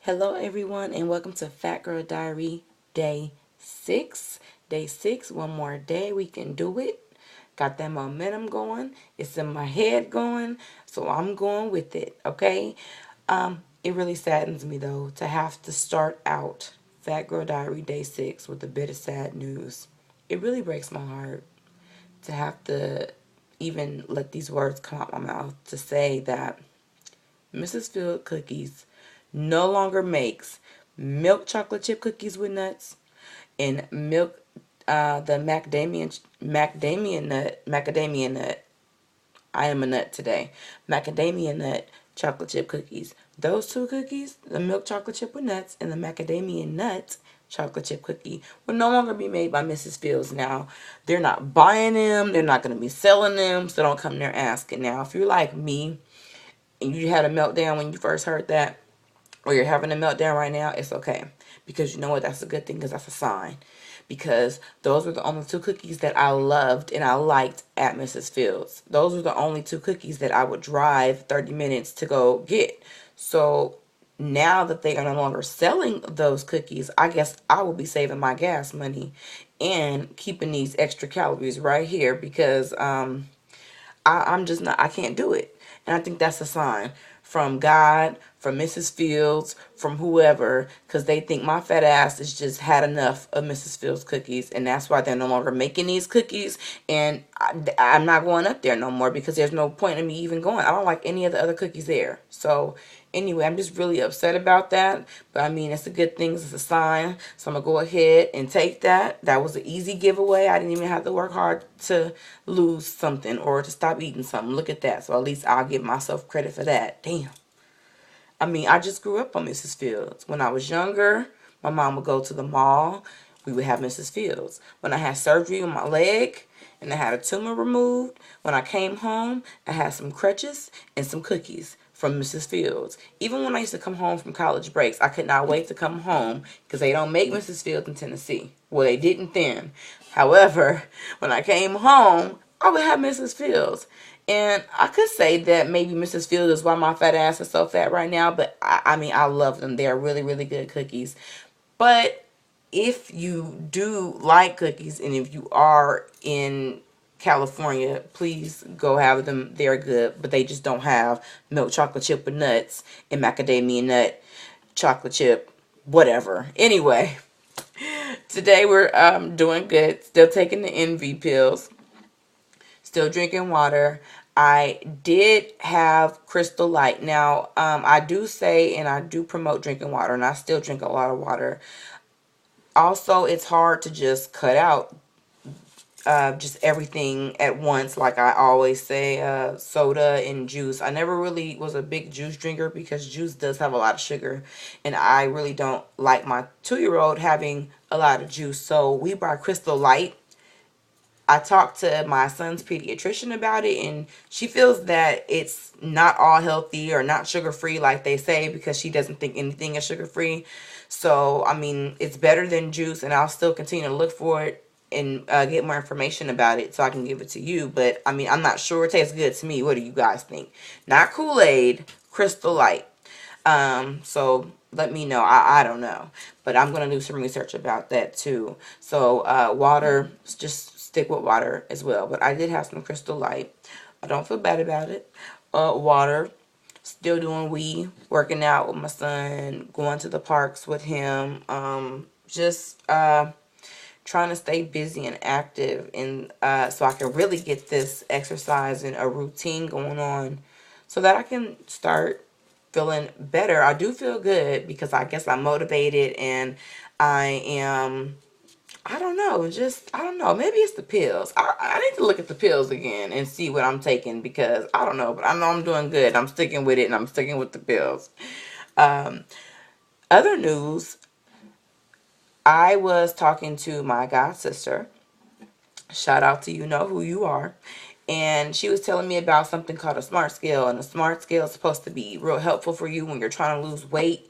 Hello everyone and welcome to Fat Girl Diary Day 6. Day 6, one more day, we can do it. Got that momentum going. It's in my head going, so I'm going with it, okay? It really saddens me though to have to start out Fat Girl Diary Day 6 with a bit of sad news. It really breaks my heart to have to even let these words come out my mouth to say that Mrs. Field Cookies no longer makes milk chocolate chip cookies with nuts and milk the macadamia nut. I am a nut today. Macadamia nut chocolate chip cookies. Those two cookies, the milk chocolate chip with nuts and the macadamia nut chocolate chip cookie, will no longer be made by Mrs. Fields now. They're not buying them. They're not going to be selling them. So don't come there asking. Now, if you're like me and you had a meltdown when you first heard that, or you're having a meltdown right now, it's okay. Because you know what? That's a good thing, because that's a sign. Because those were the only two cookies that I loved and I liked at Mrs. Fields. Those were the only two cookies that I would drive 30 minutes to go get. So now that they are no longer selling those cookies, I guess I will be saving my gas money and keeping these extra calories right here, because I'm just not, I can't do it. And I think that's a sign from God, from Mrs. Fields, from whoever, because they think my fat ass has just had enough of Mrs. Fields cookies, and that's why they're no longer making these cookies. And I'm not going up there no more, because there's no point in me even going. I don't like any of the other cookies there. So anyway, I'm just really upset about that. But I mean, it's a good thing. It's a sign. So I'm going to go ahead and take that. That was an easy giveaway. I didn't even have to work hard to lose something or to stop eating something. Look at that. So at least I'll give myself credit for that. Damn. I mean, I just grew up on Mrs. Fields. When I was younger, my mom would go to the mall. We would have Mrs. Fields. When I had surgery on my leg and I had a tumor removed, when I came home, I had some crutches and some cookies from Mrs. Fields. Even when I used to come home from college breaks, I could not wait to come home, because they don't make Mrs. Fields in Tennessee. Well, they didn't then. However, when I came home, I would have Mrs. Fields. And I could say that maybe Mrs. Fields is why my fat ass is so fat right now. But I mean, I love them. They're really, really good cookies. But if you do like cookies, and if you are in California, please go have them. They're good. But they just don't have milk chocolate chip with nuts and macadamia nut chocolate chip, whatever. Anyway, today we're doing good. Still taking the NV pills. Still drinking water. I did have Crystal Light. Now, I do say and I do promote drinking water, and I still drink a lot of water. Also, it's hard to just cut out just everything at once. Like I always say, soda and juice. I never really was a big juice drinker, because juice does have a lot of sugar, and I really don't like my 2-year-old having a lot of juice. So we buy Crystal Light. I talked to my son's pediatrician about it, and she feels that it's not all healthy or not sugar-free like they say, because she doesn't think anything is sugar-free. So, I mean, it's better than juice, and I'll still continue to look for it and get more information about it so I can give it to you. But, I mean, I'm not sure. It tastes good to me. What do you guys think? Not Kool-Aid, Crystal Light. So let me know. I don't know, but I'm going to do some research about that too. So, water, just stick with water as well. But I did have some Crystal Light. I don't feel bad about it. Water, still doing working out with my son, going to the parks with him. Just, trying to stay busy and active, and so I can really get this exercise and a routine going on, so that I can start feeling better. I do feel good, because I guess I'm motivated, and I am, I don't know, just, I don't know, maybe it's the pills. I need to look at the pills again and see what I'm taking, because I don't know, but I know I'm doing good. I'm sticking with it, and I'm sticking with the pills. Other news, I was talking to my god sister. Shout out to you know who you are. And she was telling me about something called a SMART scale. And a SMART scale is supposed to be real helpful for you when you're trying to lose weight,